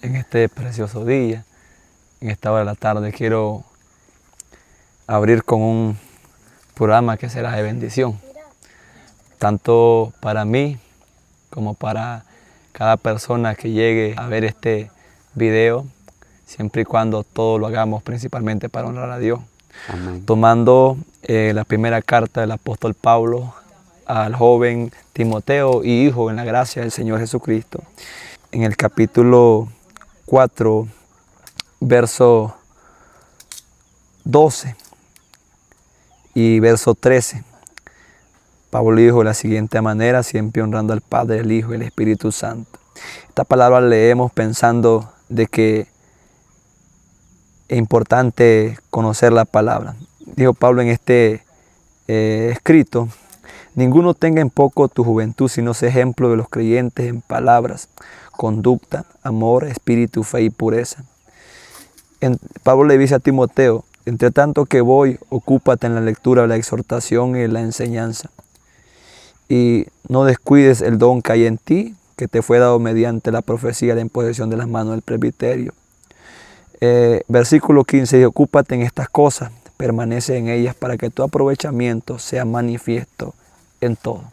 en este precioso día, en esta hora de la tarde. Quiero abrir con un programa que será de bendición, tanto para mí como para cada persona que llegue a ver este video, siempre y cuando todo lo hagamos principalmente para honrar a Dios. Amén. Tomando la primera carta del apóstol Pablo al joven Timoteo y hijo en la gracia del Señor Jesucristo, en el capítulo 4, verso 12 y verso 13. Pablo dijo de la siguiente manera, siempre honrando al Padre, el Hijo y el Espíritu Santo. Esta palabra la leemos pensando de que es importante conocer la palabra. Dijo Pablo en este escrito: ninguno tenga en poco tu juventud, sino sea ejemplo de los creyentes en palabras, conducta, amor, espíritu, fe y pureza. Pablo le dice a Timoteo: entre tanto que voy, ocúpate en la lectura, la exhortación y la enseñanza. Y no descuides el don que hay en ti, que te fue dado mediante la profecía, la imposición de las manos del presbiterio. Versículo 15 dice: ocúpate en estas cosas, permanece en ellas para que tu aprovechamiento sea manifiesto en todo.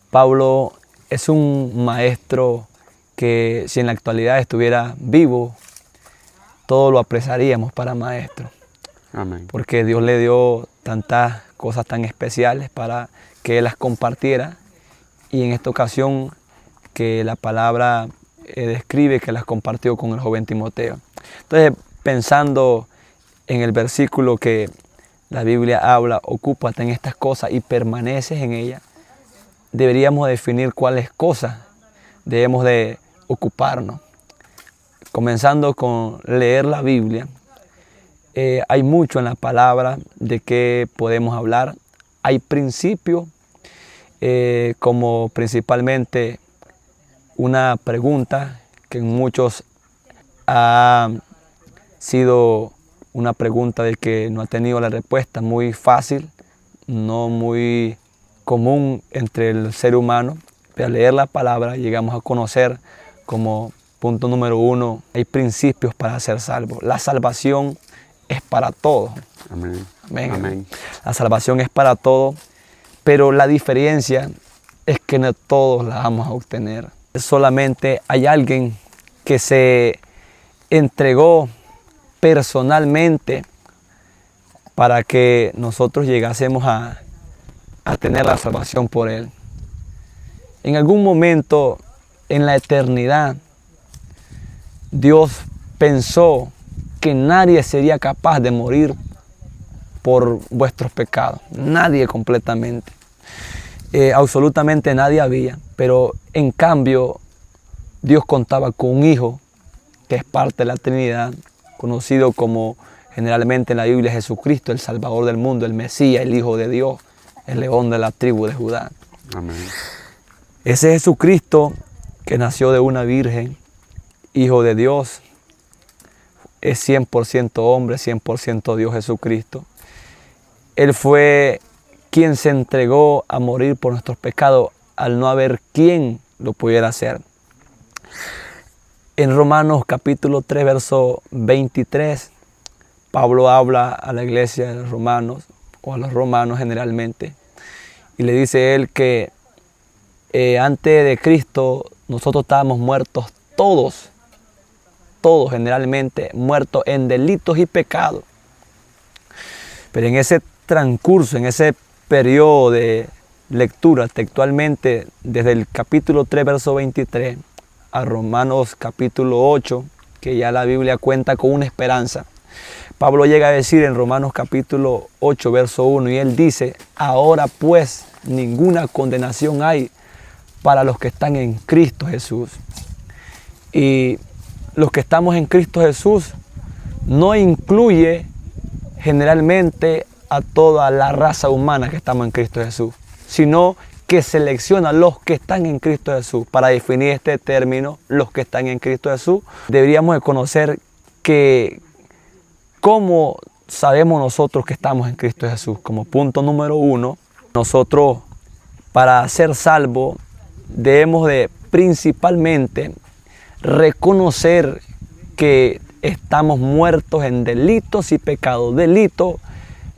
Pablo es un maestro que, si en la actualidad estuviera vivo, todo lo apreciaríamos para maestro. Amén. Porque Dios le dio tantas cosas tan especiales para que él las compartiera, y en esta ocasión que la palabra describe que las compartió con el joven Timoteo. Entonces, pensando en el versículo que la Biblia habla: ocúpate en estas cosas y permaneces en ellas, deberíamos definir cuáles cosas debemos de ocuparnos. Comenzando con leer la Biblia, hay mucho en la palabra de que podemos hablar. Hay principios, como principalmente una pregunta que en muchos ha sido una pregunta de que no ha tenido la respuesta muy fácil, no muy común entre el ser humano. Pero al leer la palabra llegamos a conocer, como punto número 1, hay principios para ser salvo. La salvación es para todos. Amén. Amén. Amén. La salvación es para todos, pero la diferencia es que no todos la vamos a obtener. Solamente hay alguien que se entregó personalmente para que nosotros llegásemos a tener la salvación por él. En algún momento en la eternidad, Dios pensó que nadie sería capaz de morir por vuestros pecados. Nadie completamente. Absolutamente nadie había. Pero en cambio, Dios contaba con un hijo que es parte de la Trinidad, conocido como generalmente en la Biblia Jesucristo, el Salvador del mundo, el Mesías, el Hijo de Dios, el león de la tribu de Judá. Amén. Ese Jesucristo que nació de una virgen, Hijo de Dios, es 100% hombre, 100% Dios Jesucristo. Él fue quien se entregó a morir por nuestros pecados al no haber quien lo pudiera hacer. En Romanos capítulo 3, verso 23, Pablo habla a la iglesia de los romanos, o a los romanos generalmente, y le dice él que antes de Cristo nosotros estábamos muertos todos generalmente muertos en delitos y pecados. Pero en ese transcurso, en ese periodo de lectura textualmente, desde el capítulo 3, verso 23, a Romanos capítulo 8, que ya la Biblia cuenta con una esperanza, Pablo llega a decir en Romanos capítulo 8, verso 1, y él dice: ahora pues ninguna condenación hay para los que están en Cristo Jesús. Y los que estamos en Cristo Jesús no incluye generalmente a toda la raza humana que estamos en Cristo Jesús, sino que selecciona los que están en Cristo Jesús. Para definir este término, los que están en Cristo Jesús, deberíamos de conocer que cómo sabemos nosotros que estamos en Cristo Jesús. Como punto número 1, nosotros, para ser salvos, debemos de principalmente reconocer que estamos muertos en delitos y pecados. Delito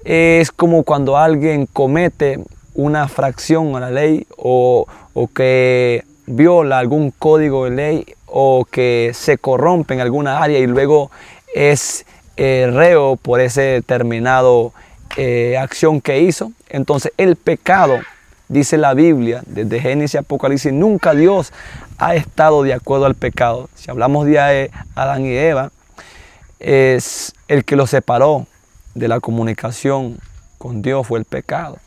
es como cuando alguien comete una fracción a la ley o que viola algún código de ley o que se corrompe en alguna área y luego es reo por ese determinado acción que hizo. Entonces el pecado, dice la Biblia, desde Génesis y Apocalipsis, nunca Dios ha estado de acuerdo al pecado. Si hablamos de Adán y Eva, es el que los separó de la comunicación con Dios fue el pecado.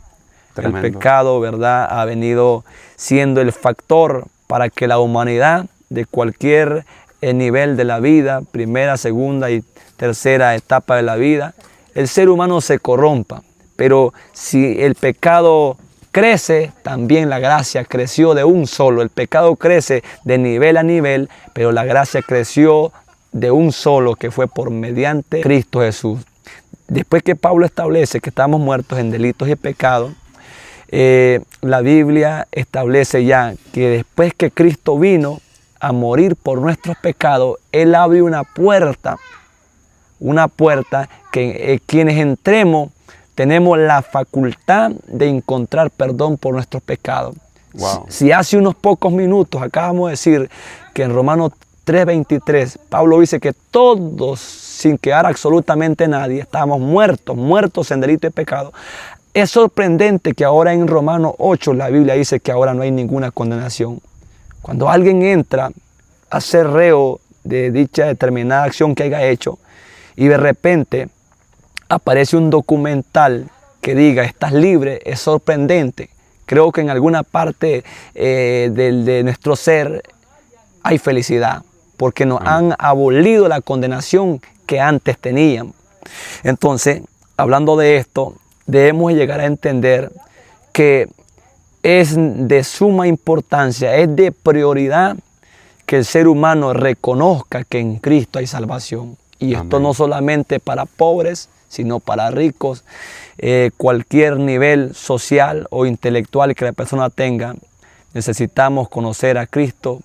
Tremendo. El pecado, ¿verdad?, ha venido siendo el factor para que la humanidad de cualquier nivel de la vida, primera, segunda y tercera etapa de la vida, el ser humano se corrompa. Pero si el pecado crece, también la gracia creció de un solo. El pecado crece de nivel a nivel, pero la gracia creció de un solo, que fue por mediante Cristo Jesús. Después que Pablo establece que estamos muertos en delitos y pecados, la Biblia establece ya que después que Cristo vino a morir por nuestros pecados, Él abre una puerta que quienes entremos tenemos la facultad de encontrar perdón por nuestros pecados. Wow. Si hace unos pocos minutos acabamos de decir que en Romanos 3:23, Pablo dice que todos, sin quedar absolutamente nadie, estábamos muertos en delito y pecado. Es sorprendente que ahora en Romanos 8 la Biblia dice que ahora no hay ninguna condenación. Cuando alguien entra a ser reo de dicha determinada acción que haya hecho y de repente aparece un documental que diga estás libre, es sorprendente. Creo que en alguna parte de nuestro ser hay felicidad porque nos han abolido la condenación que antes teníamos. Entonces, hablando de esto, debemos llegar a entender que es de suma importancia, es de prioridad que el ser humano reconozca que en Cristo hay salvación. Y esto no solamente para pobres, sino para ricos, cualquier nivel social o intelectual que la persona tenga, necesitamos conocer a Cristo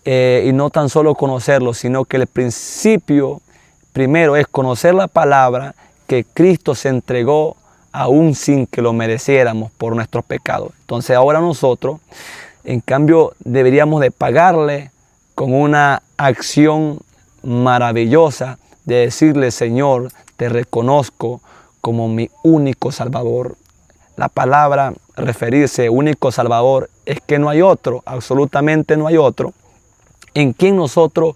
y no tan solo conocerlo, sino que el principio primero es conocer la palabra, que Cristo se entregó aún sin que lo mereciéramos por nuestros pecados. Entonces ahora nosotros, en cambio, deberíamos de pagarle con una acción maravillosa de decirle, Señor, te reconozco como mi único Salvador. La palabra referirse único Salvador es que no hay otro, absolutamente no hay otro, en quien nosotros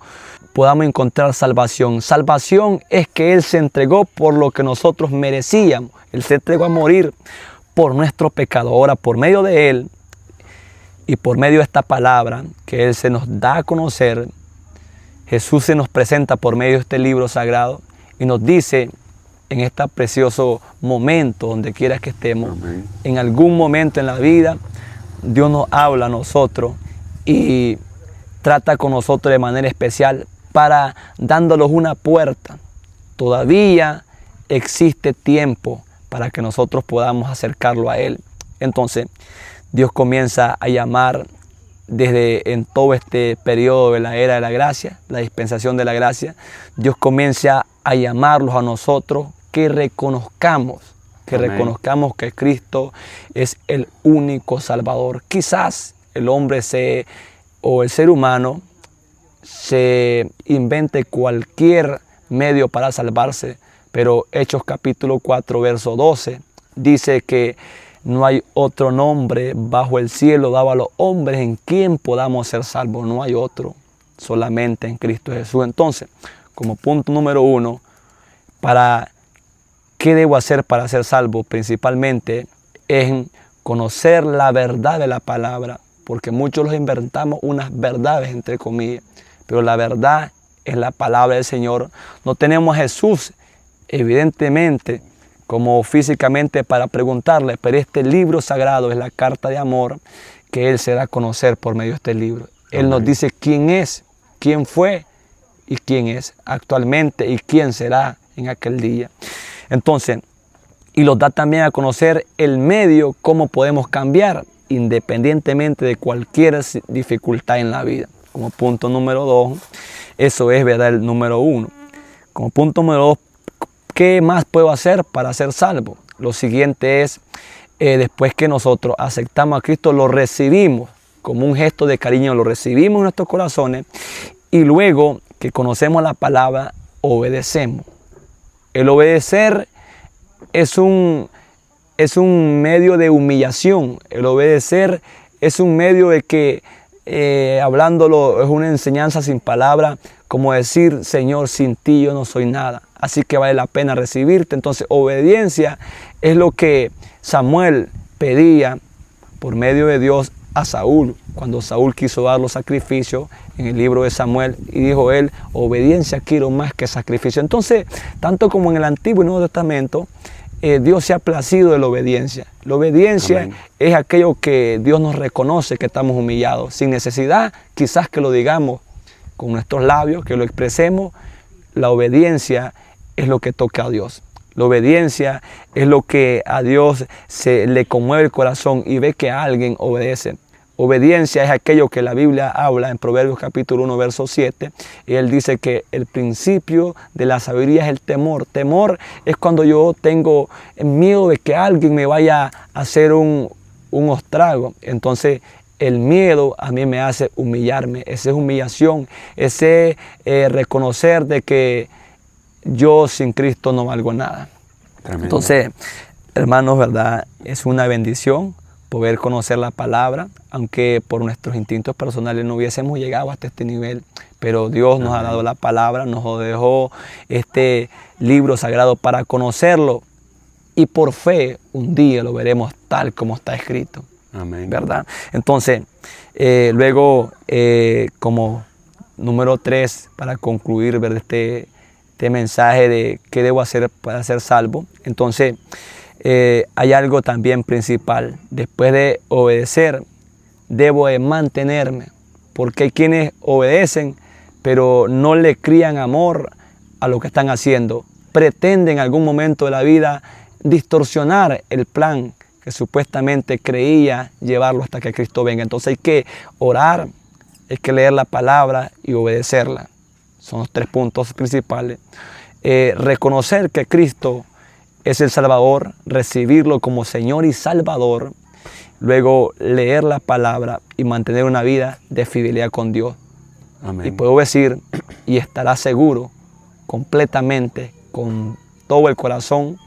podamos encontrar salvación. Salvación es que Él se entregó por lo que nosotros merecíamos. Él se entregó a morir por nuestro pecado. Ahora, por medio de Él y por medio de esta palabra que Él se nos da a conocer, Jesús se nos presenta por medio de este libro sagrado y nos dice en este precioso momento, donde quiera que estemos, amén, en algún momento en la vida, Dios nos habla a nosotros y trata con nosotros de manera especial para dándonos una puerta. Todavía existe tiempo para que nosotros podamos acercarlo a Él. Entonces, Dios comienza a llamar desde en todo este periodo de la era de la gracia, la dispensación de la gracia. Dios comienza a llamarlos a nosotros que reconozcamos que Cristo es el único Salvador. Quizás el hombre o el ser humano se invente cualquier medio para salvarse, pero Hechos capítulo 4, verso 12, dice que no hay otro nombre bajo el cielo dado a los hombres en quien podamos ser salvos. No hay otro, solamente en Cristo Jesús. Entonces, como punto número 1, ¿qué debo hacer para ser salvo? Principalmente es conocer la verdad de la palabra, porque muchos los inventamos unas verdades, entre comillas, pero la verdad es la palabra del Señor. No tenemos a Jesús, evidentemente, como físicamente para preguntarle, pero este libro sagrado es la carta de amor que Él se da a conocer por medio de este libro. Él nos dice quién es, quién fue y quién es actualmente y quién será en aquel día. Entonces, y nos da también a conocer el medio, cómo podemos cambiar independientemente de cualquier dificultad en la vida. como punto número 2. Eso es, ¿verdad?, el número 1. Como punto número 2, ¿qué más puedo hacer para ser salvo? Lo siguiente es, después que nosotros aceptamos a Cristo, lo recibimos como un gesto de cariño, lo recibimos en nuestros corazones, y luego que conocemos la palabra, obedecemos. El obedecer es un medio de humillación. El obedecer es un medio de que, hablándolo, es una enseñanza sin palabra, como decir, Señor, sin ti yo no soy nada. Así que vale la pena recibirte. Entonces, obediencia es lo que Samuel pedía por medio de Dios a Saúl, cuando Saúl quiso dar los sacrificios en el libro de Samuel, y dijo él, obediencia quiero más que sacrificio. Entonces, tanto como en el Antiguo y Nuevo Testamento, Dios se ha placido de la obediencia. La obediencia Amén. es aquello que Dios nos reconoce que estamos humillados, sin necesidad quizás que lo digamos con nuestros labios, que lo expresemos. La obediencia es lo que toca a Dios. La obediencia es lo que a Dios se le conmueve el corazón y ve que alguien obedece. Obediencia es aquello que la Biblia habla en Proverbios capítulo 1, verso 7. Y él dice que el principio de la sabiduría es el temor. Temor es cuando yo tengo miedo de que alguien me vaya a hacer un estrago. Entonces, el miedo a mí me hace humillarme. Esa es humillación. Ese reconocer de que yo sin Cristo no valgo nada. Tremendo. Entonces, hermanos, ¿verdad? Es una bendición poder conocer la palabra, aunque por nuestros instintos personales no hubiésemos llegado hasta este nivel, pero Dios nos ha dado la palabra, nos dejó este libro sagrado para conocerlo, y por fe un día lo veremos tal como está escrito. Amén. ¿Verdad? Entonces, luego, como número 3, para concluir, ¿verdad?, este mensaje de qué debo hacer para ser salvo. Entonces, hay algo también principal. Después de obedecer, debo de mantenerme, porque hay quienes obedecen, pero no le crían amor a lo que están haciendo. Pretenden en algún momento de la vida distorsionar el plan que supuestamente creía llevarlo hasta que Cristo venga. Entonces hay que orar, hay que leer la palabra y obedecerla. Son los 3 puntos principales. Reconocer que Cristo es el Salvador, recibirlo como Señor y Salvador. Luego leer la palabra y mantener una vida de fidelidad con Dios. Amén. Y puedo decir, y estará seguro completamente, con todo el corazón,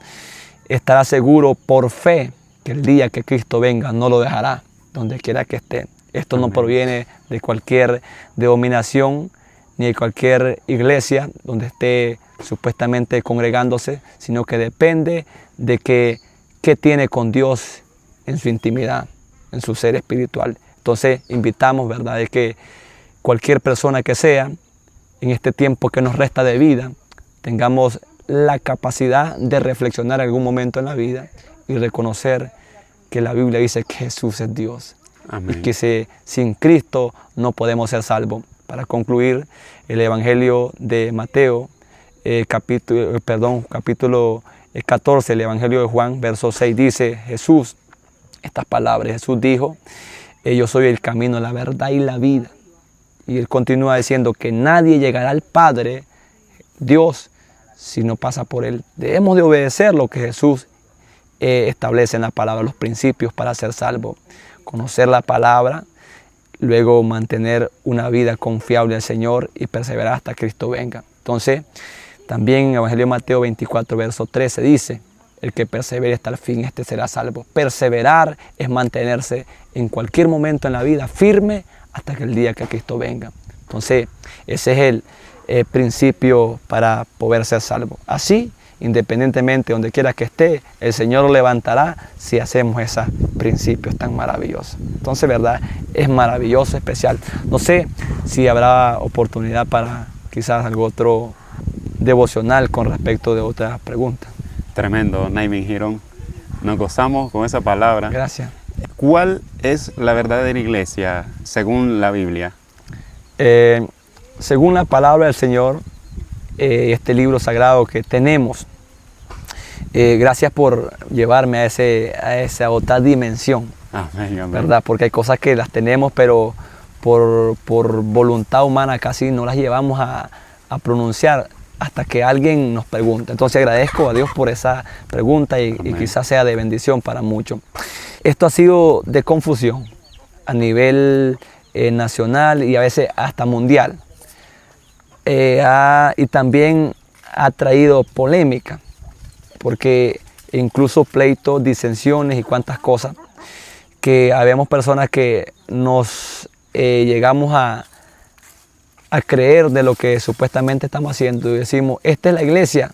estará seguro por fe que el día que Cristo venga no lo dejará, donde quiera que esté. Esto no proviene de cualquier denominación ni de cualquier iglesia donde esté supuestamente congregándose, sino que depende de qué tiene con Dios en su intimidad, en su ser espiritual. Entonces invitamos, ¿verdad?, de que cualquier persona que sea, en este tiempo que nos resta de vida, tengamos la capacidad de reflexionar en algún momento en la vida y reconocer que la Biblia dice que Jesús es Dios. Amén. Y que sin Cristo no podemos ser salvos. Para concluir, el Evangelio de Mateo, capítulo 14, el Evangelio de Juan, verso 6, dice Jesús, estas palabras, Jesús dijo, yo soy el camino, la verdad y la vida. Y él continúa diciendo que nadie llegará al Padre, Dios, si no pasa por él. Debemos de obedecer lo que Jesús establece en la palabra, los principios para ser salvo. Conocer la palabra, luego mantener una vida confiable al Señor y perseverar hasta Cristo venga. Entonces, también en el Evangelio de Mateo 24, verso 13 dice, el que persevere hasta el fin, este será salvo. Perseverar es mantenerse en cualquier momento en la vida firme hasta que el día que Cristo venga. Entonces, ese es el principio para poder ser salvo. Así, independientemente de donde quiera que esté, el Señor lo levantará si hacemos esos principios tan maravillosos. Entonces, ¿verdad? Es maravilloso, especial. No sé si habrá oportunidad para quizás algo otro devocional con respecto de otras preguntas. Tremendo, Naimin Girón. Nos gozamos con esa palabra. Gracias. ¿Cuál es la verdadera iglesia según la Biblia? Según la palabra del Señor, este libro sagrado que tenemos, gracias por llevarme a esa otra dimensión, Amén, amén. ¿verdad? Porque hay cosas que las tenemos, pero por voluntad humana casi no las llevamos a pronunciar hasta que alguien nos pregunta. Entonces agradezco a Dios por esa pregunta y quizás sea de bendición para muchos. Esto ha sido de confusión a nivel nacional y a veces hasta mundial. Y también ha traído polémica, porque incluso pleitos, disensiones y cuantas cosas, que habemos personas que nos llegamos a creer de lo que supuestamente estamos haciendo y decimos, esta es la iglesia,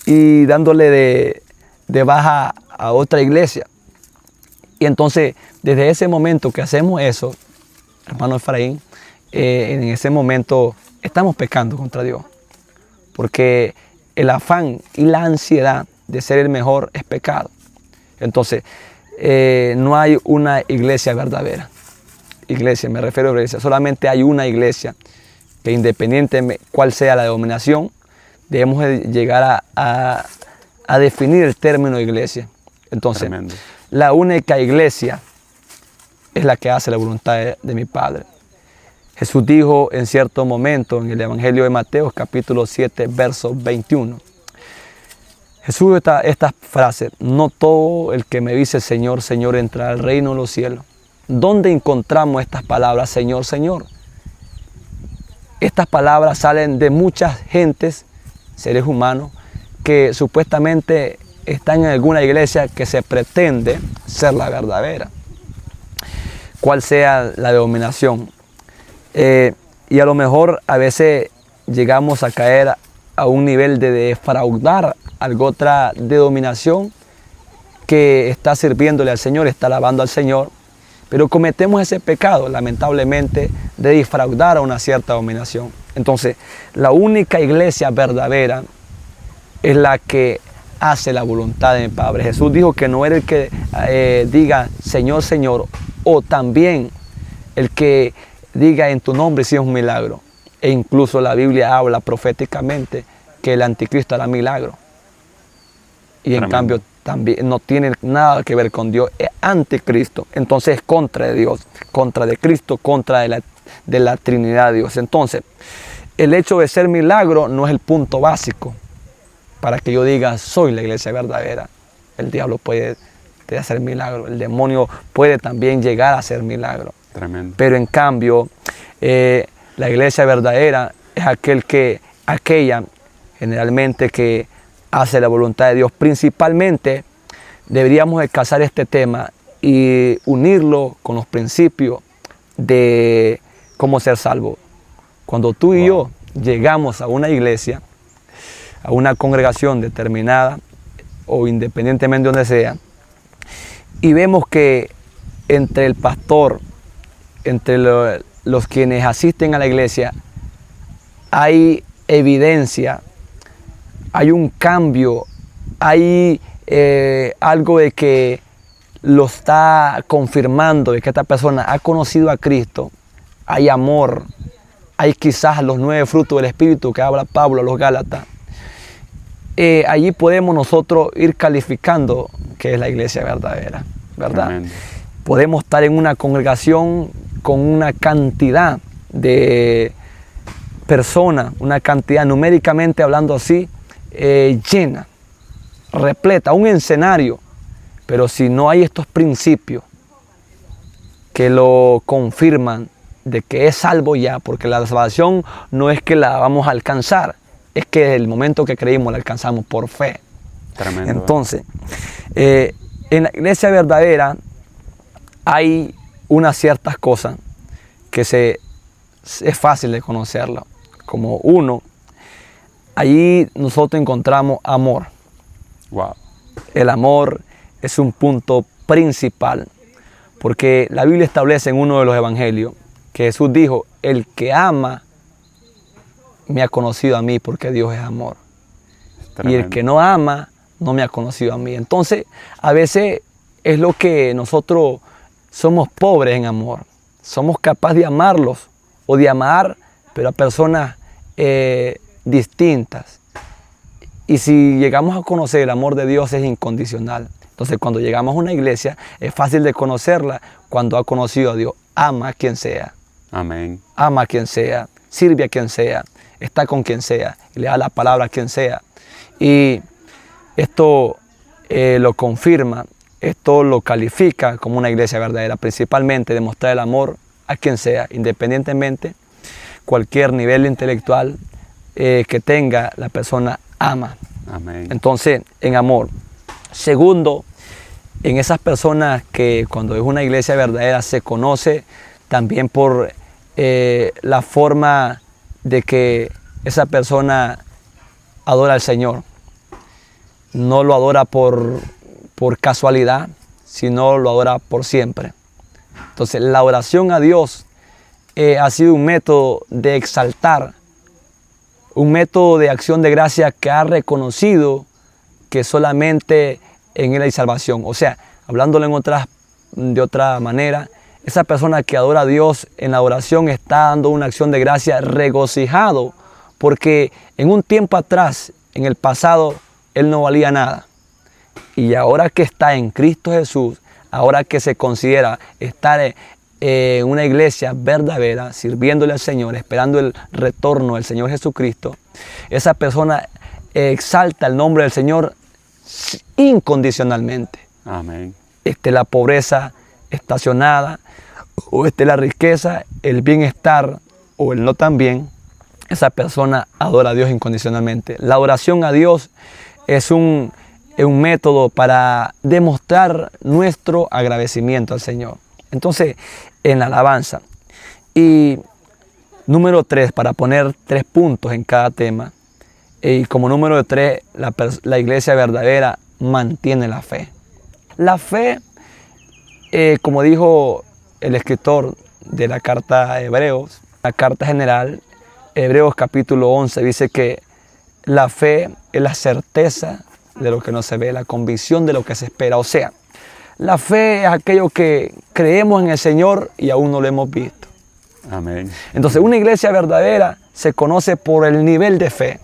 y dándole de baja a otra iglesia. Y entonces, desde ese momento que hacemos eso, hermano Efraín, en ese momento estamos pecando contra Dios, porque el afán y la ansiedad de ser el mejor es pecado. Entonces, no hay una iglesia verdadera. Iglesia, me refiero a iglesia, solamente hay una iglesia que, independientemente cuál sea la denominación, debemos llegar a definir el término iglesia. Entonces, tremendo. La única iglesia es la que hace la voluntad de mi Padre. Jesús dijo en cierto momento en el Evangelio de Mateo, capítulo 7, verso 21. Jesús esta frase: no todo el que me dice Señor, Señor entrará al reino de los cielos. ¿Dónde encontramos estas palabras, Señor, Señor? Estas palabras salen de muchas gentes, seres humanos, que supuestamente están en alguna iglesia que se pretende ser la verdadera, cual sea la denominación. Y a lo mejor a veces llegamos a caer a un nivel de defraudar a otra denominación que está sirviéndole al Señor, está alabando al Señor, pero cometemos ese pecado, lamentablemente, de defraudar a una cierta denominación. Entonces, la única iglesia verdadera es la que hace la voluntad de mi Padre. Jesús dijo que no era el que diga Señor, Señor, o también el que diga en tu nombre si es un milagro. E incluso la Biblia habla proféticamente que el anticristo hará milagro. Y en cambio también no tiene nada que ver con Dios, es anticristo. Entonces es contra de Dios, contra de Cristo, contra de la Trinidad de Dios. Entonces, el hecho de ser milagro no es el punto básico para que yo diga soy la iglesia verdadera. El diablo puede hacer milagro, el demonio puede también llegar a hacer milagro. Tremendo. Pero en cambio, la iglesia verdadera es aquella generalmente que hace la voluntad de Dios. Principalmente deberíamos de casar este tema y unirlo con los principios de cómo ser salvo. Cuando tú y yo llegamos a una iglesia, a una congregación determinada o independientemente de donde sea, y vemos que entre el pastor, entre los quienes asisten a la iglesia, hay evidencia, hay un cambio, hay algo de que lo está confirmando, de que esta persona ha conocido a Cristo, hay amor, hay quizás los 9 frutos del Espíritu que habla Pablo a los Gálatas. Allí podemos nosotros ir calificando que es la iglesia verdadera, ¿verdad? Amén. Podemos estar en una congregación con una cantidad de personas, una cantidad numéricamente hablando así, llena, repleta, un escenario, pero si no hay estos principios que lo confirman de que es salvo ya, porque la salvación no es que la vamos a alcanzar, es que el momento que creímos la alcanzamos por fe. Tremendo. Entonces, en la iglesia verdadera hay unas ciertas cosas que es fácil de conocerlas. Como uno, allí nosotros encontramos amor. Wow. El amor es un punto principal, porque la Biblia establece en uno de los evangelios que Jesús dijo, el que ama me ha conocido a mí porque Dios es amor. Y el que no ama no me ha conocido a mí. Entonces, a veces es lo que nosotros somos pobres en amor. Somos capaces de amarlos o de amar, pero a personas distintas. Y si llegamos a conocer el amor de Dios es incondicional. Entonces, cuando llegamos a una iglesia, es fácil de conocerla cuando ha conocido a Dios. ama a quien sea. Amén. Ama a quien sea, sirve a quien sea, está con quien sea, y le da la palabra a quien sea. Y esto lo confirma, esto lo califica como una iglesia verdadera, principalmente demostrar el amor a quien sea, independientemente cualquier nivel intelectual que tenga, la persona ama. Amén. Entonces, en amor. Segundo, en esas personas que cuando es una iglesia verdadera se conoce también por la forma de que esa persona adora al Señor. No lo adora por casualidad, sino lo adora por siempre. Entonces, la oración a Dios ha sido un método de exaltar, un método de acción de gracia que ha reconocido que solamente en Él hay salvación. O sea, hablándolo de otra manera, esa persona que adora a Dios en la oración está dando una acción de gracia regocijado, porque en un tiempo atrás, en el pasado, Él no valía nada. Y ahora que está en Cristo Jesús, ahora que se considera estar en una iglesia verdadera, sirviéndole al Señor, esperando el retorno del Señor Jesucristo, esa persona exalta el nombre del Señor incondicionalmente. Amén. Esté la pobreza estacionada, o esté la riqueza, el bienestar o el no tan bien, esa persona adora a Dios incondicionalmente. La oración a Dios es un método para demostrar nuestro agradecimiento al Señor. Entonces, en la alabanza. Y número 3, para poner 3 puntos en cada tema. Y como número 3, la iglesia verdadera mantiene la fe. La fe, como dijo el escritor de la carta a Hebreos, la carta general, Hebreos capítulo 11, dice que la fe es la certeza de lo que no se ve, la convicción de lo que se espera. O sea, la fe es aquello que creemos en el Señor y aún no lo hemos visto. Amén. Entonces, una iglesia verdadera se conoce por el nivel de fe.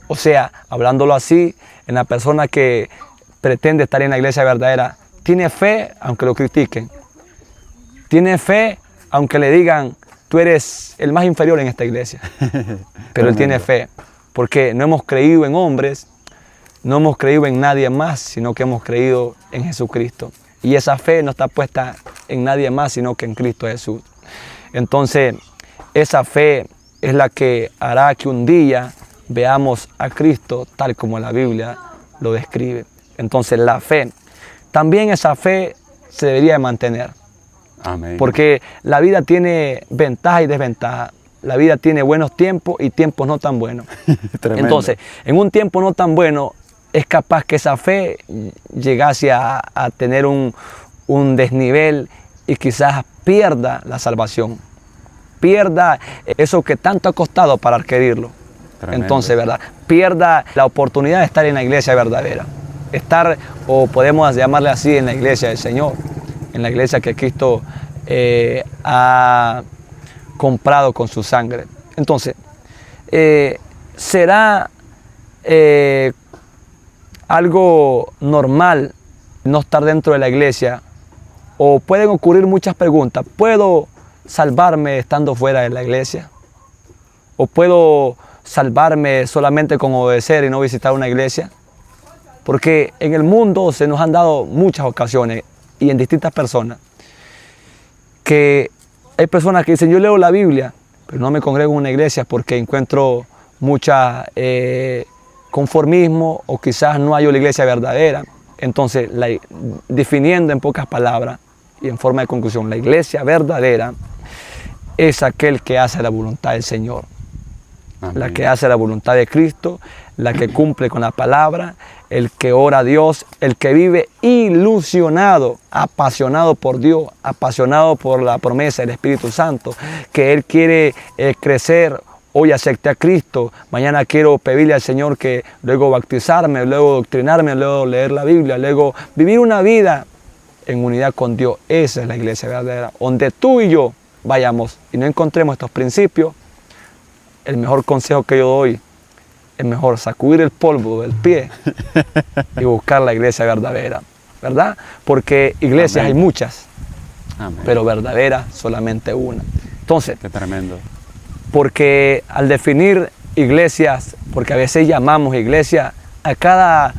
O sea, hablándolo así, en la persona que pretende estar en la iglesia verdadera, tiene fe aunque lo critiquen. Tiene fe aunque le digan, tú eres el más inferior en esta iglesia. Pero él tiene fe, porque no hemos creído en hombres, no hemos creído en nadie más, sino que hemos creído en Jesucristo. Y esa fe no está puesta en nadie más, sino que en Cristo Jesús. Entonces, esa fe es la que hará que un día veamos a Cristo tal como la Biblia lo describe. Entonces, la fe, también esa fe se debería de mantener. Amén. Porque la vida tiene ventaja y desventaja. La vida tiene buenos tiempos y tiempos no tan buenos. Entonces, en un tiempo no tan bueno, es capaz que esa fe llegase a tener un desnivel y quizás pierda la salvación. Pierda eso que tanto ha costado para adquirirlo. Tremendo. Entonces, ¿verdad? Pierda la oportunidad de estar en la iglesia verdadera. Estar, o podemos llamarle así, en la iglesia del Señor. En la iglesia que Cristo ha comprado con su sangre. Entonces, ¿será algo normal no estar dentro de la iglesia? O pueden ocurrir muchas preguntas. ¿Puedo salvarme estando fuera de la iglesia? ¿O puedo salvarme solamente con obedecer y no visitar una iglesia? Porque en el mundo se nos han dado muchas ocasiones y en distintas personas que hay personas que dicen, yo leo la Biblia, pero no me congrego en una iglesia porque encuentro mucha conformismo o quizás no hay una iglesia verdadera. Entonces, definiendo en pocas palabras y en forma de conclusión, la iglesia verdadera es aquel que hace la voluntad del Señor. Amén. La que hace la voluntad de Cristo, la que cumple con la palabra, el que ora a Dios, el que vive ilusionado, apasionado por Dios, apasionado por la promesa del Espíritu Santo, que Él quiere crecer. Hoy acepté a Cristo, mañana quiero pedirle al Señor que luego bautizarme, luego doctrinarme, luego leer la Biblia, luego vivir una vida en unidad con Dios. Esa es la iglesia verdadera, donde tú y yo vayamos y no encontremos estos principios. El mejor consejo que yo doy es mejor sacudir el polvo del pie y buscar la iglesia verdadera, ¿verdad? Porque iglesias hay muchas, Amén. pero verdadera solamente una. Entonces, Qué tremendo. porque al definir iglesias, porque a veces llamamos iglesia a cada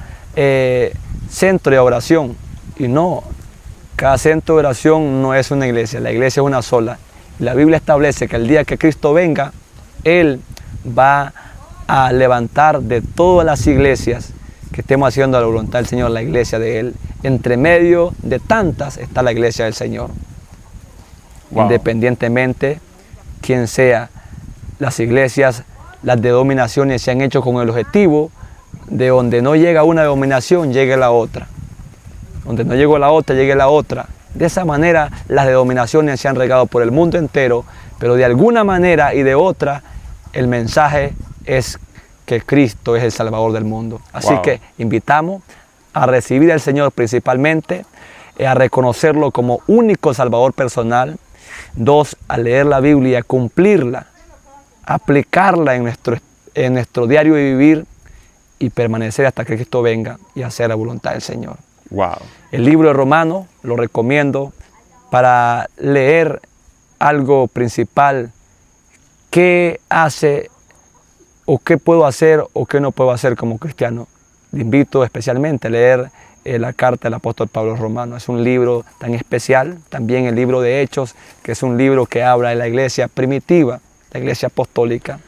centro de oración, y no, cada centro de oración no es una iglesia, la iglesia es una sola. La Biblia establece que el día que Cristo venga, Él va a levantar de todas las iglesias que estemos haciendo a la voluntad del Señor, la iglesia de Él. Entre medio de tantas está la iglesia del Señor. Wow. Independientemente quién sea, las iglesias, las denominaciones se han hecho con el objetivo de donde no llega una denominación, llegue la otra. Donde no llegó la otra, llegue la otra. De esa manera las denominaciones se han regado por el mundo entero, pero de alguna manera y de otra el mensaje es que Cristo es el Salvador del mundo. Así Wow. que invitamos a recibir al Señor principalmente, a reconocerlo como único Salvador personal. 2, a leer la Biblia, cumplirla, aplicarla en nuestro diario de vivir y permanecer hasta que Cristo venga y hacer la voluntad del Señor. Wow. El libro de Romanos lo recomiendo para leer algo principal. ¿Qué hace o qué puedo hacer o qué no puedo hacer como cristiano? Le invito especialmente a leer la carta del apóstol Pablo Romano. Es un libro tan especial. También el libro de Hechos, que es un libro que habla de la iglesia primitiva, la iglesia apostólica,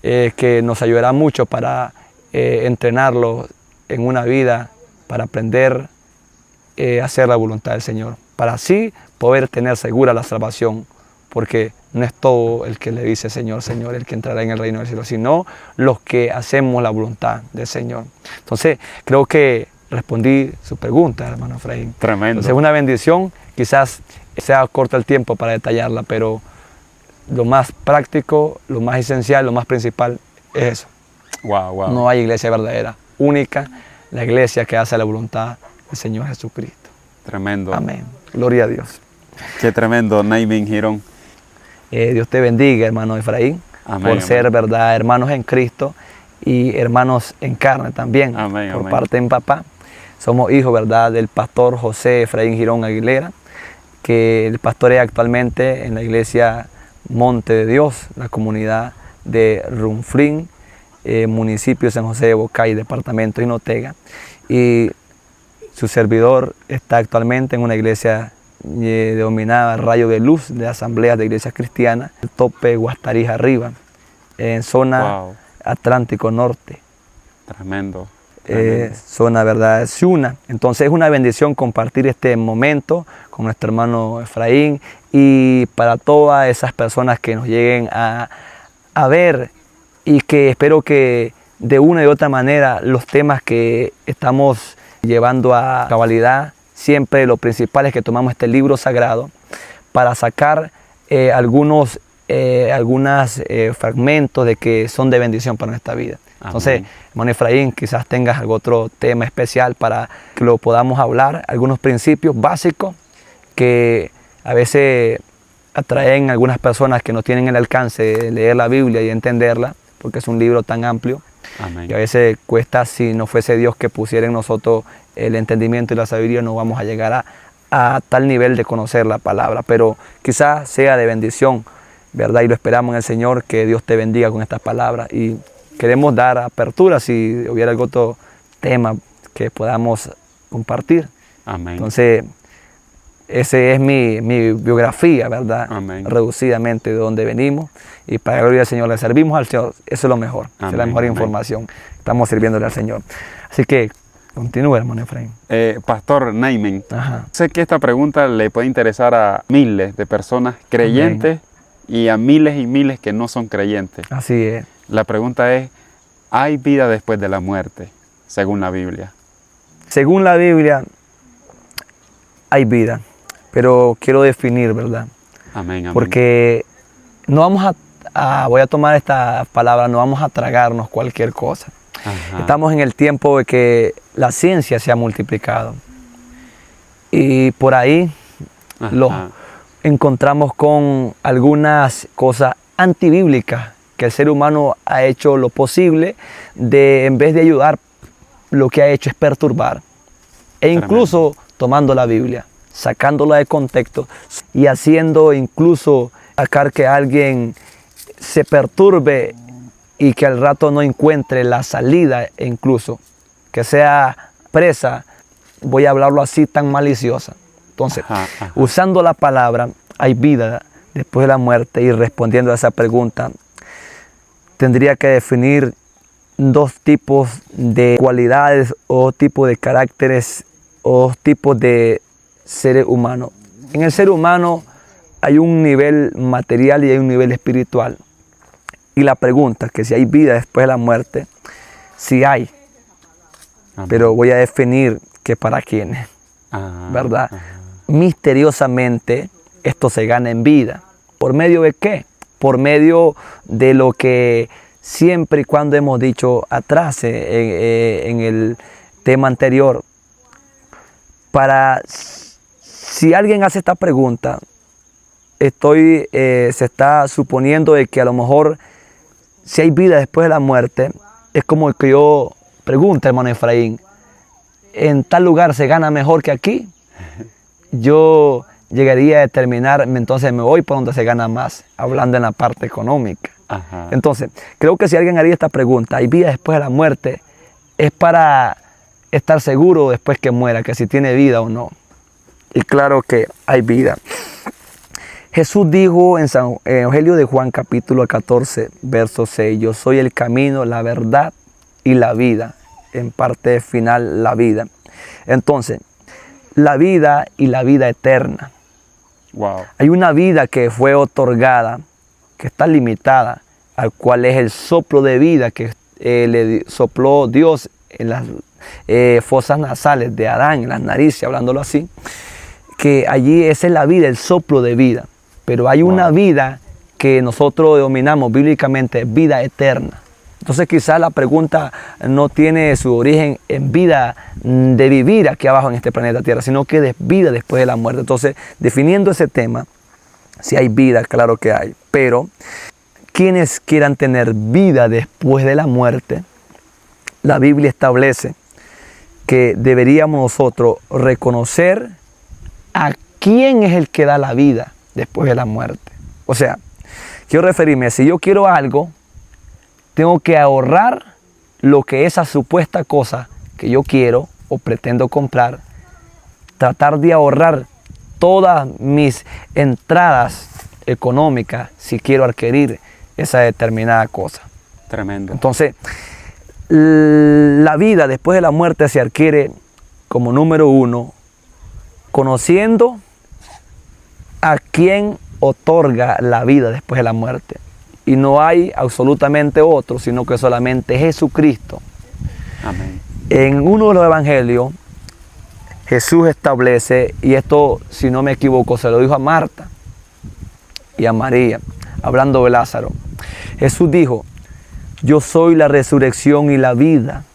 que nos ayudará mucho para entrenarlo en una vida, para aprender a hacer la voluntad del Señor, para así poder tener segura la salvación, porque no es todo el que le dice Señor, Señor, el que entrará en el reino del cielo, sino los que hacemos la voluntad del Señor. Entonces, creo que respondí su pregunta, hermano Efraín. Tremendo. Entonces, es una bendición, quizás sea corto el tiempo para detallarla, pero lo más práctico, lo más esencial, lo más principal es eso. Wow, wow. No hay iglesia verdadera, única, la iglesia que hace la voluntad del Señor Jesucristo. Tremendo. Amén. Gloria a Dios. Qué tremendo, Naimin Girón. Dios te bendiga, hermano Efraín, Amén, por amén. ser, verdad, hermanos en Cristo y hermanos en carne también, Amén, por amén. parte de mi papá. Somos hijos, verdad, del pastor José Efraín Girón Aguilera, que el pastorea actualmente en la iglesia Monte de Dios, la comunidad de Runflin, municipio de San José de Bocay, departamento de Jinotega. Y su servidor está actualmente en una iglesia denominada Rayo de Luz, de asambleas de iglesias cristianas, el tope Guastarija arriba, en zona Wow. Atlántico Norte, Tremendo. Tremendo. zona, verdad, Ciuna. Entonces es una bendición compartir este momento con nuestro hermano Efraín y para todas esas personas que nos lleguen a ver y que espero que de una y otra manera los temas que estamos llevando a cabalidad, siempre lo principal es que tomamos este libro sagrado para sacar algunos fragmentos de que son de bendición para nuestra vida. Entonces, Amén. hermano Efraín, quizás tengas algún otro tema especial para que lo podamos hablar, algunos principios básicos que a veces atraen a algunas personas que no tienen el alcance de leer la Biblia y entenderla, porque es un libro tan amplio. Amén. Y a veces cuesta, si no fuese Dios que pusiera en nosotros el entendimiento y la sabiduría, no vamos a llegar a tal nivel de conocer la palabra. Pero quizás sea de bendición, ¿verdad? Y lo esperamos en el Señor, que Dios te bendiga con estas palabras. Y queremos dar apertura si hubiera algún otro tema que podamos compartir. Amén. Entonces, esa es mi biografía, ¿verdad? Amén. Reducidamente de donde venimos. Y para la gloria del Señor, le servimos al Señor. Eso es lo mejor. Esa es la Amén, mejor amén. información. Estamos sirviéndole al Señor. Así que continúe, hermano Efraín. Pastor Naimin, Ajá. sé que esta pregunta le puede interesar a miles de personas creyentes y a miles y miles que no son creyentes. Así es. La pregunta es, ¿hay vida después de la muerte, según la Biblia? Según la Biblia, hay vida. Pero quiero definir, ¿verdad? Amén, amén. Porque no vamos voy a tomar esta palabra, no vamos a tragarnos cualquier cosa. Ajá. Estamos en el tiempo de que la ciencia se ha multiplicado. Y por ahí Ajá. los encontramos con algunas cosas antibíblicas que el ser humano ha hecho lo posible de, en vez de ayudar, lo que ha hecho es perturbar. E incluso tomando la Biblia, sacándola de contexto y haciendo incluso sacar que alguien se perturbe y que al rato no encuentre la salida, e incluso que sea presa, voy a hablarlo así, tan maliciosa. Entonces, usando la palabra, hay vida después de la muerte, y respondiendo a esa pregunta, tendría que definir dos tipos de cualidades o tipos de caracteres o tipos de seres humanos. En el ser humano hay un nivel material y hay un nivel espiritual. Y la pregunta es que si hay vida después de la muerte, sí hay. Amén. Pero voy a definir que para quiénes, ¿verdad? Misteriosamente esto se gana en vida. ¿Por medio de qué? Por medio de lo que siempre y cuando hemos dicho atrás en el tema anterior. Si alguien hace esta pregunta, se está suponiendo de que a lo mejor si hay vida después de la muerte, es como el que yo pregunto, hermano Efraín, ¿en tal lugar se gana mejor que aquí? Yo llegaría a determinar, entonces me voy por donde se gana más, hablando en la parte económica. Ajá. Entonces, creo que si alguien haría esta pregunta, ¿hay vida después de la muerte? Es para estar seguro después que muera, que si tiene vida o no. Y claro que hay vida. Jesús dijo en Evangelio de Juan capítulo 14, verso 6, yo soy el camino, la verdad y la vida. En parte final, la vida. Entonces, la vida y la vida eterna. Wow. Hay una vida que fue otorgada, que está limitada, al cual es el soplo de vida que le sopló Dios en las fosas nasales de Adán, en las narices, hablándolo así, que allí esa es la vida, el soplo de vida. Pero hay una vida que nosotros denominamos bíblicamente vida eterna. Entonces quizás la pregunta no tiene su origen en vida de vivir aquí abajo en este planeta Tierra, sino que de vida después de la muerte. Entonces, definiendo ese tema, si hay vida, claro que hay. Pero quienes quieran tener vida después de la muerte, la Biblia establece que deberíamos nosotros reconocer a quién es el que da la vida después de la muerte. O sea, quiero referirme, si yo quiero algo, tengo que ahorrar lo que esa supuesta cosa que yo quiero o pretendo comprar, tratar de ahorrar todas mis entradas económicas si quiero adquirir esa determinada cosa. Tremendo. Entonces, la vida después de la muerte se adquiere como número uno, conociendo a quién otorga la vida después de la muerte. Y no hay absolutamente otro, sino que solamente Jesucristo. Amén. En uno de los evangelios, Jesús establece, y esto, si no me equivoco, se lo dijo a Marta y a María, hablando de Lázaro. Jesús dijo, yo soy la resurrección y la vida,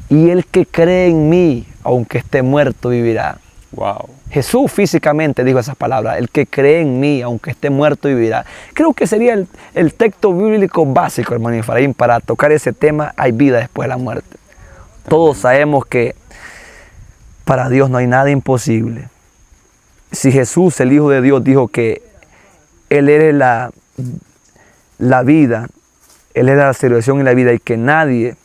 y el que cree en mí, aunque esté muerto, vivirá. Wow. Jesús físicamente dijo esas palabras, el que cree en mí, aunque esté muerto, vivirá. Creo que sería el texto bíblico básico, hermano Efraín, para tocar ese tema, hay vida después de la muerte. Todos sabemos que para Dios no hay nada imposible. Si Jesús, el Hijo de Dios, dijo que Él era la vida, Él era la resurrección y la vida, y que nadie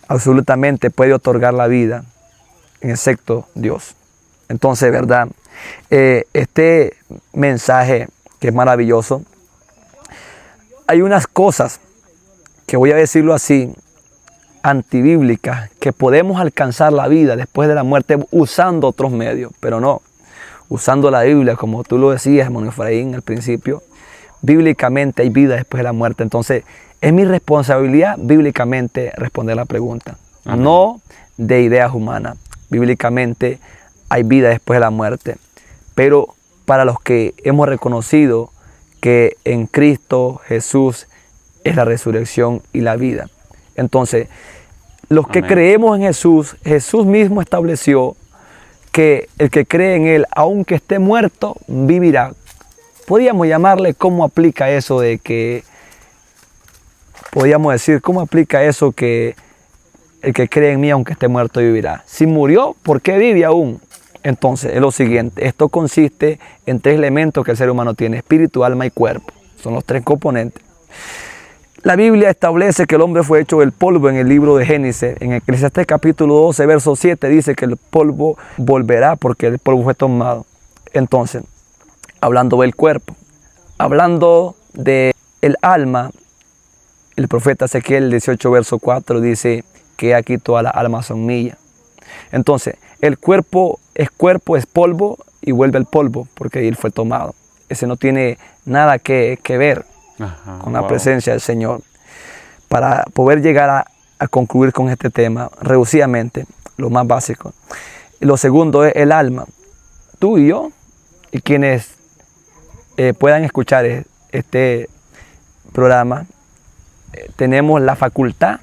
absolutamente puede otorgar la vida, excepto Dios. Entonces, ¿verdad? Este mensaje que es maravilloso, hay unas cosas que voy a decirlo así, antibíblicas, que podemos alcanzar la vida después de la muerte usando otros medios, pero no, usando la Biblia, como tú lo decías, hermano Efraín, al principio, bíblicamente hay vida después de la muerte. Entonces, es mi responsabilidad bíblicamente responder la pregunta, Amén. No de ideas humanas. Bíblicamente hay vida después de la muerte, pero para los que hemos reconocido que en Cristo Jesús es la resurrección y la vida. Entonces, los que creemos en Jesús, Jesús mismo estableció que el que cree en Él, aunque esté muerto, vivirá. Podríamos llamarle cómo aplica eso de que, podríamos decir, cómo aplica eso que el que cree en mí, aunque esté muerto, vivirá. Si murió, ¿por qué vive aún? Entonces, es lo siguiente. Esto consiste en 3 elementos que el ser humano tiene: espíritu, alma y cuerpo. Son los 3 componentes. La Biblia establece que el hombre fue hecho del polvo en el libro de Génesis. En Eclesiastés capítulo 12, verso 7, dice que el polvo volverá porque el polvo fue tomado. Entonces, hablando del cuerpo, hablando del alma, el profeta Ezequiel 18, verso 4 dice que aquí todas las almas son mías. Entonces, el cuerpo, es polvo y vuelve al polvo porque él fue tomado. Ese no tiene nada que ver con la presencia del Señor. Para poder llegar a concluir con este tema reducidamente, lo más básico. Lo segundo es el alma. Tú y yo, y quienes puedan escuchar este programa, tenemos la facultad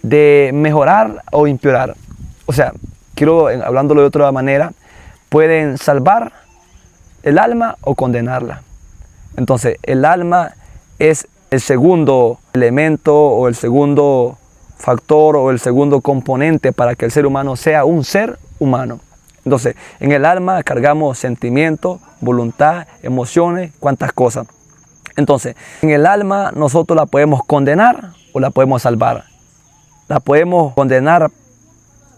de mejorar o empeorar. O sea, hablándolo de otra manera, pueden salvar el alma o condenarla. Entonces, el alma es el segundo elemento o el segundo factor o el segundo componente para que el ser humano sea un ser humano. Entonces, en el alma cargamos sentimientos, voluntad, emociones, cuantas cosas. Entonces, en el alma nosotros la podemos condenar o la podemos salvar. La podemos condenar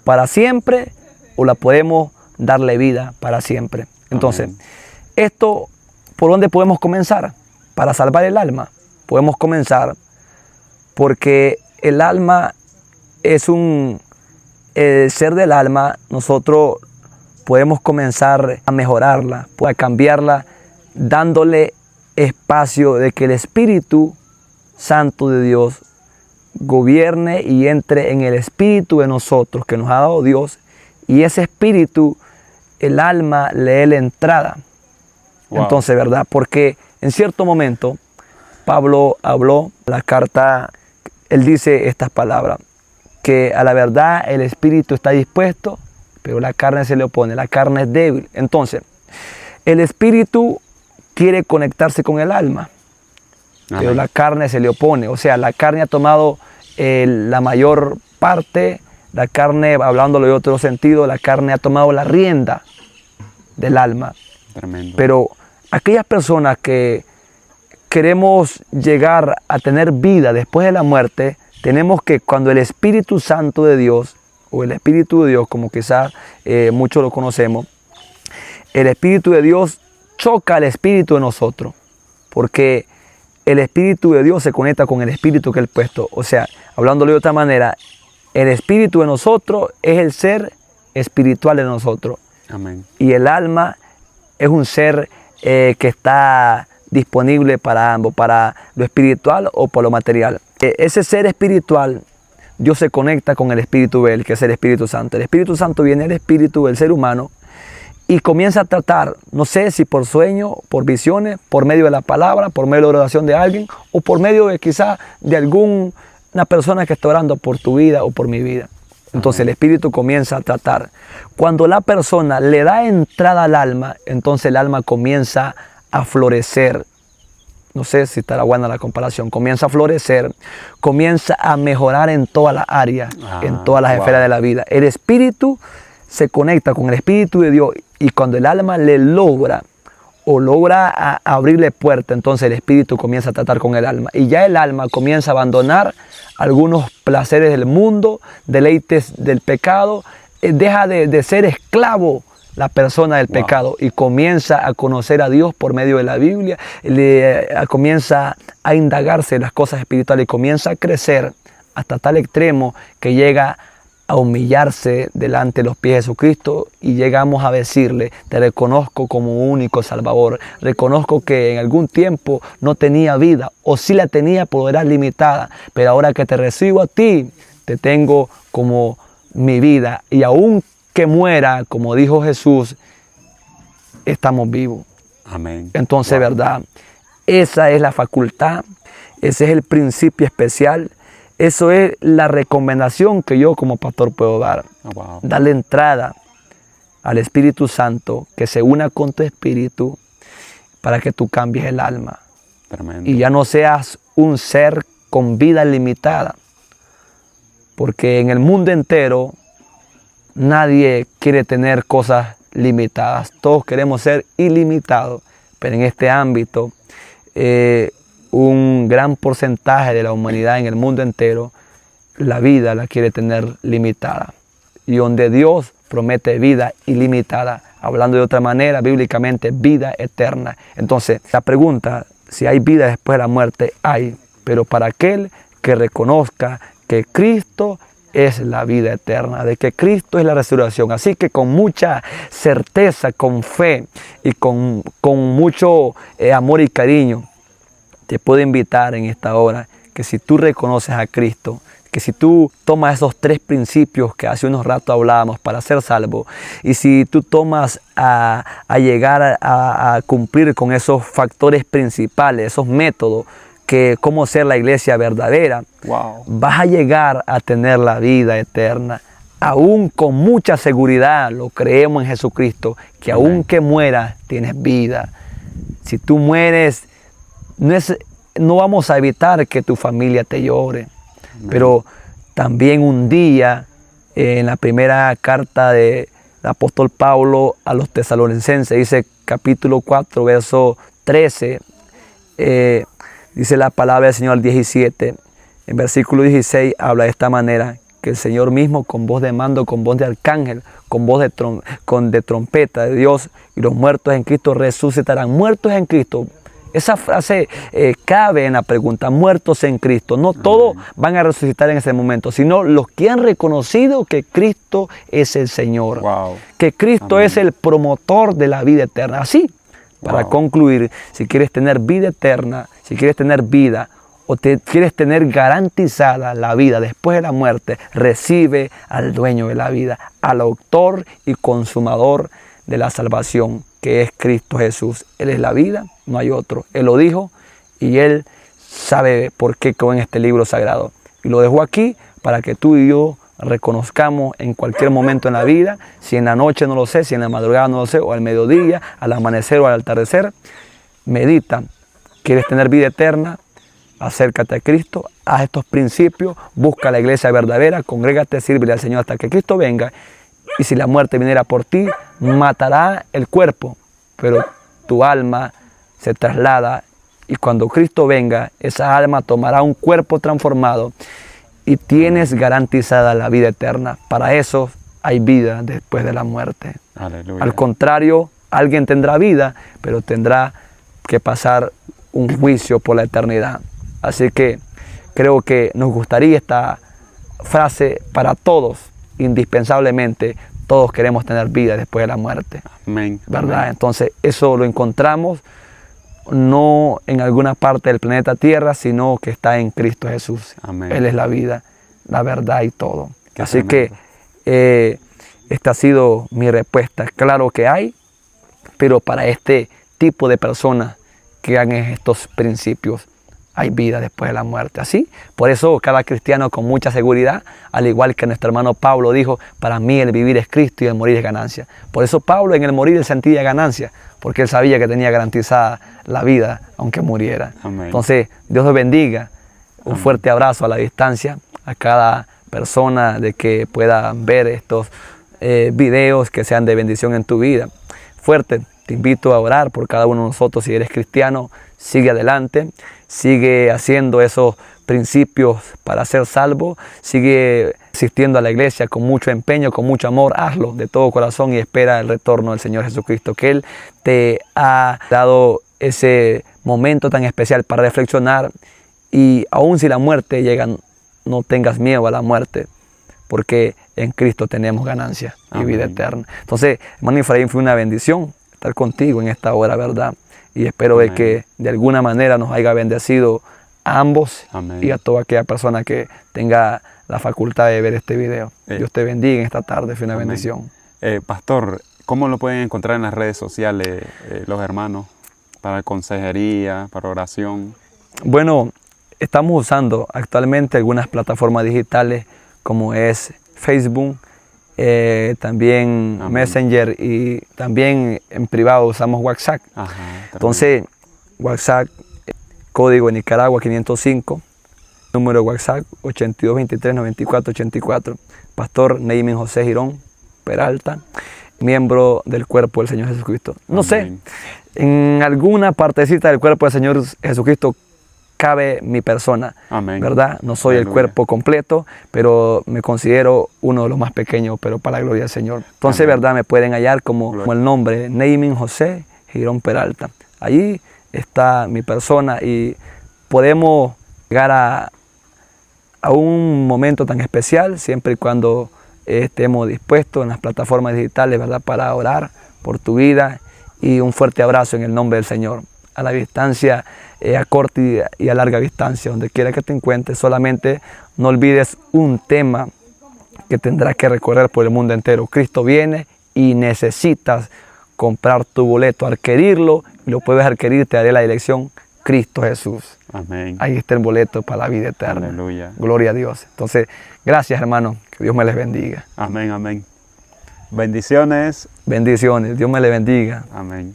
para siempre o la podemos darle vida para siempre. Entonces, amén. Esto, ¿por dónde podemos comenzar? Para salvar el alma. Podemos comenzar porque el alma es el ser del alma, nosotros podemos comenzar a mejorarla, a cambiarla, dándole espacio de que el Espíritu Santo de Dios gobierne y entre en el espíritu de nosotros que nos ha dado Dios, y ese espíritu, el alma le dé la entrada. Wow. Entonces, ¿verdad? Porque en cierto momento Pablo habló la carta, él dice estas palabras, que a la verdad el espíritu está dispuesto, pero la carne se le opone, la carne es débil. Entonces, el espíritu quiere conectarse con el alma, ajá, pero la carne se le opone. O sea, la carne ha tomado la mayor parte, la carne, hablándolo de otro sentido, la carne ha tomado la rienda del alma. Tremendo. Pero aquellas personas que queremos llegar a tener vida después de la muerte, tenemos que, cuando el Espíritu Santo de Dios, o el Espíritu de Dios, como quizás muchos lo conocemos, el Espíritu de Dios choca al Espíritu de nosotros, porque el Espíritu de Dios se conecta con el Espíritu que Él ha puesto. O sea, hablándolo de otra manera, el Espíritu de nosotros es el ser espiritual de nosotros. Amén. Y el alma es un ser que está disponible para ambos, para lo espiritual o para lo material. Ese ser espiritual, Dios se conecta con el Espíritu de Él, que es el Espíritu Santo. El Espíritu Santo viene del Espíritu del ser humano y comienza a tratar, no sé si por sueño, por visiones, por medio de la palabra, por medio de la oración de alguien, o por medio de quizás de alguna persona que está orando por tu vida o por mi vida. Entonces el Espíritu comienza a tratar. Cuando la persona le da entrada al alma, entonces el alma comienza a florecer. No sé si estará buena la comparación. Comienza a florecer, comienza a mejorar en todas las áreas, en todas las esferas de la vida. El Espíritu se conecta con el Espíritu de Dios, y cuando el alma le logra abrirle puerta, entonces el Espíritu comienza a tratar con el alma. Y ya el alma comienza a abandonar algunos placeres del mundo, deleites del pecado. Deja de ser esclavo la persona del pecado y comienza a conocer a Dios por medio de la Biblia. Comienza a indagarse las cosas espirituales y comienza a crecer hasta tal extremo que llega a humillarse delante de los pies de Jesucristo, y llegamos a decirle: te reconozco como único Salvador, reconozco que en algún tiempo no tenía vida, o sí la tenía pero era limitada, pero ahora que te recibo a ti, te tengo como mi vida, y aun que muera, como dijo Jesús, estamos vivos. Amén. Entonces, ¿verdad? Esa es la facultad, ese es el principio especial. Eso es la recomendación que yo como pastor puedo dar. Darle entrada al Espíritu Santo, que se una con tu espíritu para que tú cambies el alma. Tremendo. Y ya no seas un ser con vida limitada. Porque en el mundo entero nadie quiere tener cosas limitadas. Todos queremos ser ilimitados, pero en este ámbito un gran porcentaje de la humanidad en el mundo entero, la vida la quiere tener limitada. Y donde Dios promete vida ilimitada, hablando de otra manera, bíblicamente, vida eterna. Entonces, la pregunta, si hay vida después de la muerte, hay, pero para aquel que reconozca que Cristo es la vida eterna, de que Cristo es la resurrección. Así que con mucha certeza, con fe y con mucho amor y cariño, te puedo invitar en esta hora que si tú reconoces a Cristo, que si tú tomas esos 3 principios que hace unos ratos hablábamos para ser salvo, y si tú tomas a llegar a cumplir con esos factores principales, esos métodos, que cómo ser la iglesia verdadera, wow, vas a llegar a tener la vida eterna. Aún con mucha seguridad lo creemos en Jesucristo, que amén, aún que mueras, tienes vida. Si tú mueres, no vamos a evitar que tu familia te llore. Pero también un día, en la primera carta del apóstol Pablo a los tesalonicenses, dice capítulo 4, verso 13, dice la palabra del Señor al 17, en versículo 16 habla de esta manera, que el Señor mismo con voz de mando, con voz de arcángel, con voz de trompeta de Dios, y los muertos en Cristo resucitarán. Muertos en Cristo. Esa frase cabe en la pregunta, muertos en Cristo. No todos van a resucitar en ese momento, sino los que han reconocido que Cristo es el Señor. wow, Que Cristo amén, es el promotor de la vida eterna. Así, para wow, concluir, si quieres tener vida eterna, si quieres tener vida o quieres tener garantizada la vida después de la muerte, recibe al dueño de la vida, al autor y consumador de la salvación, que es Cristo Jesús. Él es la vida, no hay otro. Él lo dijo y Él sabe por qué quedó en este libro sagrado. Y lo dejó aquí para que tú y yo reconozcamos en cualquier momento en la vida, si en la noche no lo sé, si en la madrugada no lo sé, o al mediodía, al amanecer o al atardecer, medita. ¿Quieres tener vida eterna? Acércate a Cristo, haz estos principios, busca la iglesia verdadera, congrégate, sírvele al Señor hasta que Cristo venga. Y si la muerte viniera por ti, matará el cuerpo, pero tu alma se traslada, y cuando Cristo venga, esa alma tomará un cuerpo transformado y tienes garantizada la vida eterna. Para eso hay vida después de la muerte. aleluya. Al contrario, alguien tendrá vida, pero tendrá que pasar un juicio por la eternidad. Así que creo que nos gustaría esta frase para todos, indispensablemente. Todos queremos tener vida después de la muerte, Amén, ¿verdad? amén, Entonces eso lo encontramos no en alguna parte del planeta Tierra, sino que está en Cristo Jesús. amén. Él es la vida, la verdad y todo. Qué Así tremendo. que esta ha sido mi respuesta. Claro que hay, pero para este tipo de personas que hagan estos principios, hay vida después de la muerte. Así, por eso cada cristiano con mucha seguridad, al igual que nuestro hermano Pablo dijo, para mí el vivir es Cristo y el morir es ganancia. Por eso Pablo en el morir él sentía ganancia, porque él sabía que tenía garantizada la vida aunque muriera. Amén. Entonces, Dios los bendiga. Un fuerte abrazo a la distancia a cada persona de que pueda ver estos videos que sean de bendición en tu vida. Fuerte, te invito a orar por cada uno de nosotros. Si eres cristiano, sigue adelante, sigue haciendo esos principios para ser salvo, sigue asistiendo a la iglesia con mucho empeño, con mucho amor, hazlo de todo corazón y espera el retorno del Señor Jesucristo, que Él te ha dado ese momento tan especial para reflexionar, y aun si la muerte llega, no tengas miedo a la muerte, porque en Cristo tenemos ganancia y vida eterna. Entonces, hermano Efraín, fue una bendición estar contigo en esta hora, ¿verdad? Y espero de que de alguna manera nos haya bendecido a ambos. Amén. Y a toda aquella persona que tenga la facultad de ver este video. Dios te bendiga en esta tarde, fue una Amén. Bendición. Pastor, ¿cómo lo pueden encontrar en las redes sociales los hermanos para consejería, para oración? Bueno, estamos usando actualmente algunas plataformas digitales como es Facebook, también Amén. Messenger, y también en privado usamos WhatsApp. Ajá, entonces, WhatsApp, código Nicaragua 505, número WhatsApp 8223-9484, Pastor Neymin José Girón Peralta. miembro del cuerpo del Señor Jesucristo. No sé, Amén. en alguna partecita del cuerpo del Señor Jesucristo cabe mi persona, Amén. ¿verdad? No soy el Aleluya. cuerpo completo, pero me considero uno de los más pequeños, pero para la gloria del Señor. Entonces, Amén. ¿verdad? Me pueden hallar como Gloria. el nombre Neymin José Girón Peralta. Allí está mi persona y podemos llegar a un momento tan especial siempre y cuando estemos dispuestos en las plataformas digitales, ¿verdad? Para orar por tu vida, y un fuerte abrazo en el nombre del Señor. A la distancia, a corta y a larga distancia, donde quiera que te encuentres, solamente no olvides un tema que tendrás que recorrer por el mundo entero. Cristo viene y necesitas comprar tu boleto. Adquirirlo, y lo puedes adquirir, te daré la dirección: Cristo Jesús. Amén. Ahí está el boleto para la vida eterna. Aleluya. Gloria a Dios. Entonces, gracias, hermano. Que Dios me les bendiga. Amén, amén. Bendiciones. Bendiciones. Dios me les bendiga. Amén.